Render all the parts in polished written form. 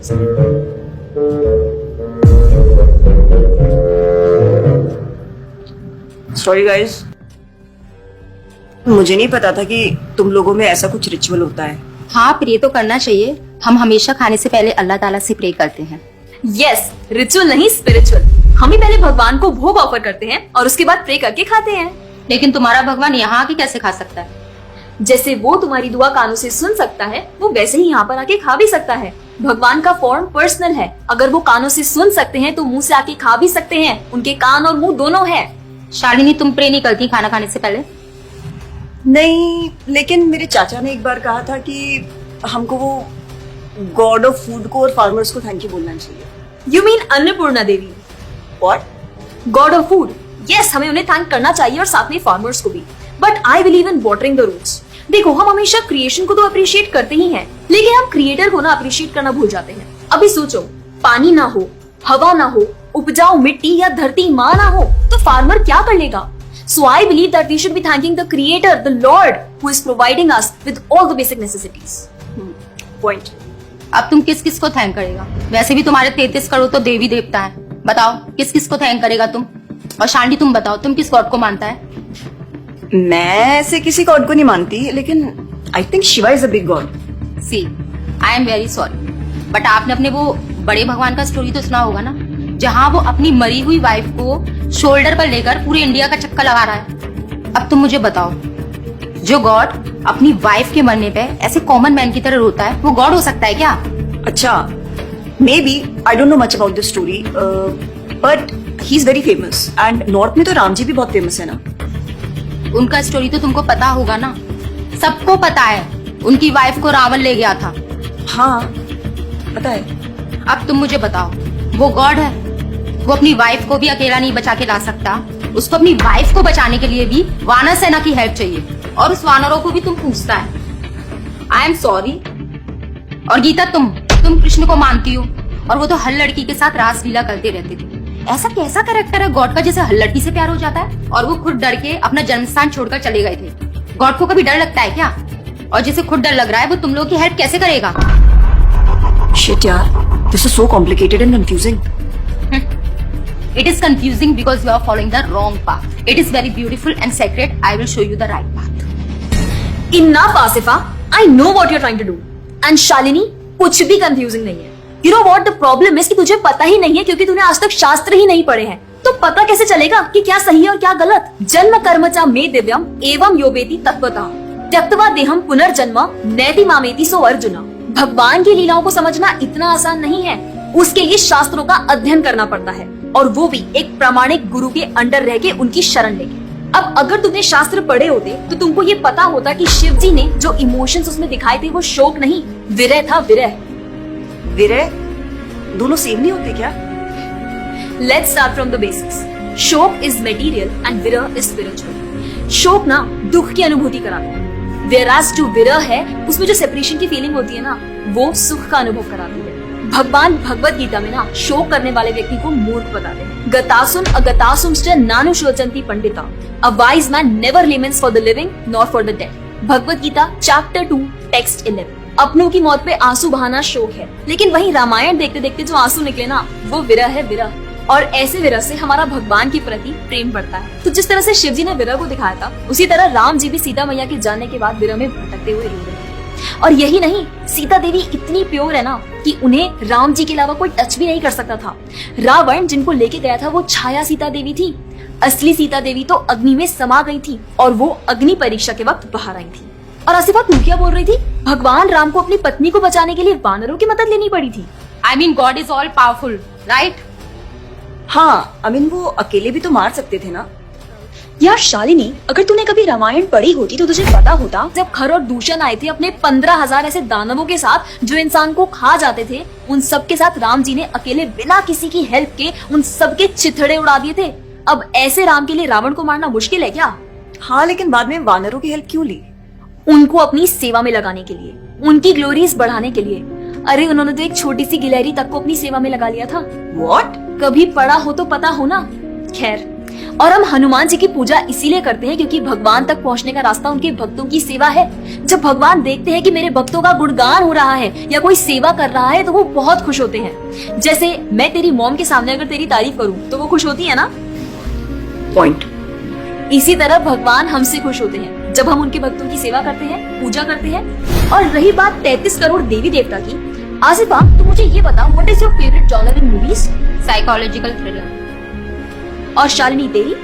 Interest. Sorry guys, मुझे नहीं पता था कि तुम लोगों में ऐसा कुछ रिचुअल होता है। हाँ, प्रे तो करना चाहिए। हम हमेशा खाने से पहले अल्लाह ताला से प्रे करते हैं। यस, रिचुअल नहीं स्पिरिचुअल। हम ही पहले भगवान को भोग ऑफर करते हैं और उसके बाद प्रे करके खाते हैं। लेकिन तुम्हारा भगवान यहाँ आके कैसे खा सकता है? जैसे वो तुम्हारी दुआ कानों से सुन सकता है, वो वैसे ही यहाँ पर आके खा भी सकता है। भगवान का फॉर्म पर्सनल है। अगर वो कानों से सुन सकते हैं तो मुंह से आके खा भी सकते हैं। उनके कान और मुंह दोनों है। शालिनी, तुम प्रे नहीं करती खाना खाने से पहले? नहीं, लेकिन मेरे चाचा ने एक बार कहा था कि हमको वो गॉड ऑफ फूड को और फार्मर्स को थैंक यू बोलना चाहिए। You mean Annapurna Devi? What? God of food. Yes, हमें उन्हें थैंक करना चाहिए और साथ में फार्मर्स को भी। But I believe in watering the roots. देखो, हम हमेशा क्रिएशन को तो अप्रिशिएट करते ही हैं, लेकिन हम क्रिएटर को ना अप्रिशिएट करना भूल जाते हैं। अभी सोचो, पानी ना हो, हवा ना हो, उपजाऊ मिट्टी या धरती माँ ना हो, तो फार्मर क्या कर लेगा? So I believe that we should be thanking the Creator, the Lord, who is providing us with all the basic necessities. Point. अब तुम किस किस को थैंक करेगा? वैसे भी तुम्हारे 33 करोड़ तो देवी देवता है। बताओ, किस किस को थैंक करेगा तुम? और शांति, तुम बताओ, तुम किस गॉड को मानता है? मैं ऐसे किसी गॉड को नहीं मानती, लेकिन I think Shiva is a big God. See, I am very sorry, but आपने अपने वो बड़े भगवान का स्टोरी तो सुना होगा ना, जहाँ वो अपनी मरी हुई वाइफ को शोल्डर पर लेकर पूरे इंडिया का चक्कर लगा रहा है। अब तुम मुझे बताओ, जो गॉड अपनी वाइफ के मरने पे ऐसे कॉमन मैन की तरह रोता है, वो गॉड हो सकता है क्या? अच्छा, may be, I don't know much about this story, but he is very famous and north में तो राम जी भी बहुत फेमस है ना। उनका स्टोरी तो तुमको पता होगा ना, सबको पता है। उनकी वाइफ को रावण ले गया था। हाँ, पता है। अब तुम मुझे बताओ, वो गॉड है? वो अपनी वाइफ को भी अकेला नहीं बचा के ला सकता। उसको अपनी वाइफ को बचाने के लिए भी वानर सेना की हेल्प चाहिए, और उस वानरों को भी तुम पूछता है। I am sorry. और गीता, तुम कृष्ण को मानती हो, और वो तो हर लड़की के साथ रासलीला करते रहते थे। ऐसा कैसा कैरेक्टर है गॉड का जिसे हर लड़की से प्यार हो जाता है? और वो खुद डर के अपना जन्मस्थान छोड़कर चले गए थे। गॉड को कभी डर लगता है क्या? और जिसे खुद डर लग रहा है, वो तुम लोगों की हेल्प कैसे करेगा? शिट यार, this is so complicated and confusing. It is confusing because you are following the wrong path. It is very beautiful and sacred. I will show you the right path. Enough, Asifa. I know what you're trying to do. And Shalini, कुछ भी confusing नहीं है। You know what the problem is कि तुझे पता ही नहीं है, क्योंकि तूने आज तक शास्त्र ही नहीं पढ़े हैं। तो पता कैसे चलेगा कि क्या सही है और क्या गलत? जन्म कर्म च मे दिव्यम एवं योवेति तत्वतः त्यक्त्वा देहम पुनर्जन्म नैति मामेति सो अर्जुन। भगवान की लीलाओं को समझना इतना आसान नहीं है। उसके लिए शास्त्रों का अध्ययन करना पड़ता है, और वो भी एक प्रामाणिक गुरु के अंडर रह के उनकी शरण लेके। अब अगर तुमने शास्त्र पढ़े होते तो तुमको ये पता होता कि शिव जी ने जो इमोशंस उसमें दिखाए थे वो शोक नहीं, विरह था। विरह विरह दोनों सेम नहीं होते क्या? Let's start from the basics. शोक इज मटेरियल एंड विरह इज स्पिरिचुअल। शोक ना दुख की अनुभूति कराता है, whereas जो विरह है उसमें जो सेपरेशन की फीलिंग होती है ना, वो सुख का अनुभव कराती है। भगवान भगवत गीता में ना शोक करने वाले व्यक्ति को मूर्ख बताते हैं। गतासुन अगतासुंश्च नानु शोचन्ति Pandita. A wise man never laments for the living nor for the dead. Bhagavad Gita chapter 2 text 11। अपनों की मौत पे आंसू बहाना शोक है, लेकिन वही रामायण देखते देखते जो आंसू निकले ना, वो विरह है, विरह। और ऐसे विरह से हमारा भगवान के प्रति प्रेम बढ़ता है। तो जिस तरह से शिव जी ने विरह को दिखाया था, उसी तरह राम जी भी सीता मैया के जाने के बाद विरह में भटकते हुए रो रहे हैं। और यही नहीं, सीता देवी इतनी प्योर है ना कि उन्हें राम जी के अलावा कोई टच भी नहीं कर सकता था। रावण जिनको लेके गया था वो छाया सीता देवी थी। असली सीता देवी तो अग्नि में समा गई थी, और वो अग्नि परीक्षा के वक्त बाहर आई थी। और आसिफा, तू क्या बोल रही थी? भगवान राम को अपनी पत्नी को बचाने के लिए वानरों की मदद लेनी पड़ी थी। I mean, God is all powerful, right? हाँ, आई मीन वो अकेले भी तो मार सकते थे ना। यार शालिनी, अगर तूने कभी रामायण पढ़ी होती तो तुझे पता होता, जब खर और दूषण आए थे अपने 15,000 ऐसे दानवों के साथ जो इंसान को खा जाते थे, उन सब के साथ राम जी ने अकेले बिना किसी की हेल्प के उन सबके चिथड़े उड़ा दिए थे। अब ऐसे राम के लिए रावण को मारना मुश्किल है क्या? हाँ, लेकिन बाद में वानरों की हेल्प क्यों ली? उनको अपनी सेवा में लगाने के लिए, उनकी ग्लोरीज बढ़ाने के लिए। अरे उन्होंने तो एक छोटी सी गिलहरी तक को अपनी सेवा में लगा लिया था। What? कभी पढ़ा हो तो पता हो ना। खैर, और हम हनुमान जी की पूजा इसीलिए करते हैं क्योंकि भगवान तक पहुंचने का रास्ता उनके भक्तों की सेवा है। जब भगवान देखते हैं कि मेरे भक्तों का गुणगान हो रहा है या कोई सेवा कर रहा है तो वो बहुत खुश होते हैं। जैसे मैं तेरी मॉम के सामने अगर तेरी तारीफ करूं तो वो खुश होती है ना। पॉइंट। इसी तरह भगवान हमसे खुश होते हैं जब हम उनके भक्तों की सेवा करते हैं, पूजा करते हैं। और रही बात 33 करोड़ देवी देवता की, आसिफा तो मुझे ये बता, what is your favourite genre in movies? Psychological thriller. और शालिनी तेरी?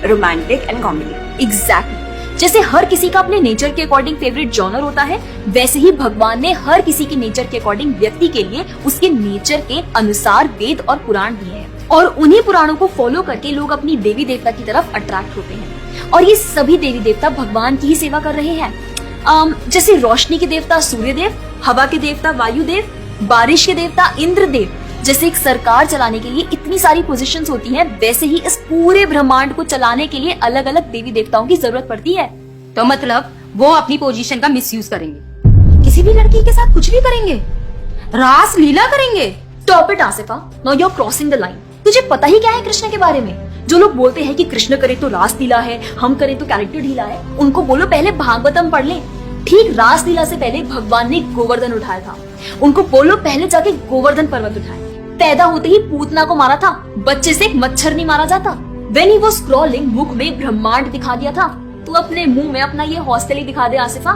Romantic and comedy. एग्जैक्टली। जैसे हर किसी का अपने नेचर के अकॉर्डिंग फेवरेट जॉनर होता है, वैसे ही भगवान ने हर किसी के नेचर के अकॉर्डिंग व्यक्ति के लिए उसके नेचर के अनुसार वेद और पुराण दिए हैं। और उन्हीं पुराणों को फॉलो करके लोग अपनी देवी देवता की तरफ अट्रैक्ट होते हैं। और ये सभी देवी देवता भगवान की ही सेवा कर रहे हैं। जैसे रोशनी के देवता सूर्य देव, हवा के देवता वायु देव, बारिश के देवता इंद्र देव। जैसे एक सरकार चलाने के लिए इतनी सारी पोजीशंस होती हैं, वैसे ही इस पूरे ब्रह्मांड को चलाने के लिए अलग अलग देवी देवताओं की जरूरत पड़ती है। तो मतलब वो अपनी पोजीशन का मिसयूज करेंगे, किसी भी लड़की के साथ कुछ भी करेंगे, रास लीला करेंगे। Stop it Asifa, now you are crossing the line. तुझे पता ही क्या है कृष्ण के बारे में? जो लोग बोलते हैं कि कृष्ण करे तो रास लीला है, हम करें तो कैरेक्टर ढीला है, उनको बोलो पहले भागवतम पढ़ ले। ठीक रास लीला से पहले भगवान ने गोवर्धन उठाया था। उनको बोलो पहले जाके गोवर्धन पर्वत उठाए। पैदा होते ही पूतना को मारा था, बच्चे से एक मच्छर नहीं मारा जाता। When he was crawling, मुख में ब्रह्मांड दिखा दिया था। तू अपने मुंह में अपना ये हॉस्टल ही दिखा दे आसिफा।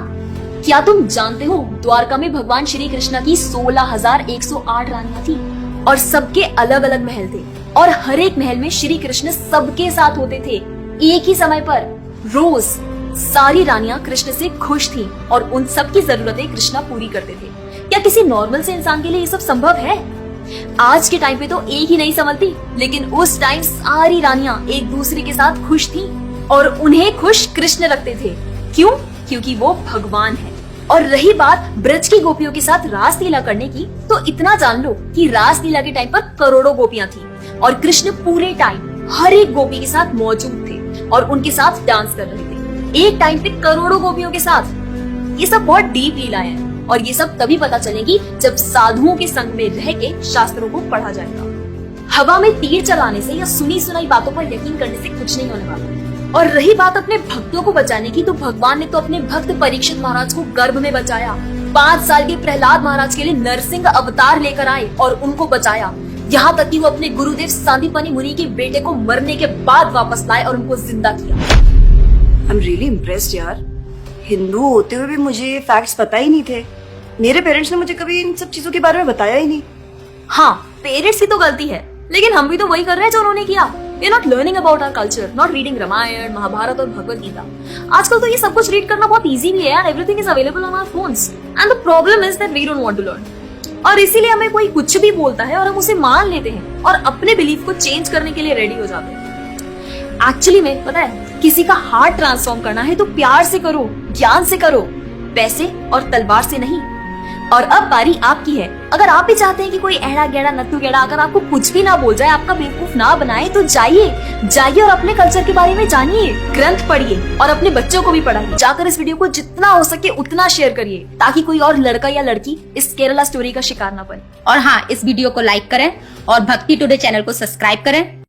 क्या तुम जानते हो द्वारका में भगवान श्री कृष्ण की 16,108 रानियां थी और सबके अलग अलग महल थे और हर एक महल में श्री कृष्ण सबके साथ होते थे एक ही समय पर। रोज सारी रानियां कृष्ण से खुश थी और उन सब की जरूरतें कृष्णा पूरी करते थे। क्या किसी नॉर्मल से इंसान के लिए ये सब संभव है? आज के टाइम पे तो एक ही नहीं संभलती, लेकिन उस टाइम सारी रानियां एक दूसरे के साथ खुश थी और उन्हें खुश कृष्ण रखते थे। क्यों? क्योंकि वो भगवान है। और रही बात ब्रज की गोपियों के साथ रास लीला करने की, तो इतना जान लो कि रास लीला के टाइम पर करोड़ों गोपियां थी और कृष्ण पूरे टाइम हर एक गोपी के साथ मौजूद थे और उनके साथ डांस कर रहे थे एक टाइम पे करोड़ों गोपियों के साथ। ये सब बहुत डीप लीला है और ये सब तभी पता चलेगी जब साधुओं के संग में रह के शास्त्रों को पढ़ा जाएगा। हवा में तीर चलाने से या सुनी सुनाई बातों पर यकीन करने से कुछ नहीं होने वाला। और रही बात अपने भक्तों को बचाने की, तो भगवान ने तो अपने भक्त परीक्षित महाराज को गर्भ में बचाया। 5 साल के प्रहलाद महाराज के लिए नरसिंह अवतार लेकर आए और उनको बचाया। यहाँ तक कि वो अपने गुरुदेव सांदीपनि मुनि के बेटे को मरने के बाद वापस लाए और उनको जिंदा किया। आई एम रियली इम्प्रेस्ड यार। हिंदू होते हुए भी मुझे फैक्ट्स पता ही नहीं थे। मेरे पेरेंट्स ने मुझे कभी इन सब चीजों के बारे में बताया ही नहीं। हाँ, पेरेंट्स की तो गलती है, लेकिन हम भी तो वही कर रहे हैं जो उन्होंने किया। We are not learning about our culture, not reading Ramayan, Mahabharat और भगवत गीता। आजकल तो ये सब कुछ रीड करना बहुत इजी भी है यार। Everything is available on our phones, and the problem is that we don't want to learn। और इसीलिए हमें कोई कुछ भी बोलता है और हम उसे मान लेते हैं और अपने बिलीफ को चेंज करने के लिए रेडी हो जाते हैं। एक्चुअली में पता है, किसी का हार्ट ट्रांसफॉर्म करना है तो प्यार से करो, ज्ञान से करो, पैसे और तलवार से नहीं। और अब बारी आपकी है। अगर आप भी चाहते हैं कि कोई एड़ा गेड़ा नत्थु गेड़ा अगर आपको कुछ भी ना बोल जाए, आपका बेवकूफ ना बनाए, तो जाइए और अपने कल्चर के बारे में जानिए, ग्रंथ पढ़िए और अपने बच्चों को भी पढ़ाइए। जाकर इस वीडियो को जितना हो सके उतना शेयर करिए ताकि कोई और लड़का या लड़की इस केरला स्टोरी का शिकार ना बने। और हाँ, इस वीडियो को लाइक करें और भक्ति टुडे चैनल को सब्सक्राइब करें।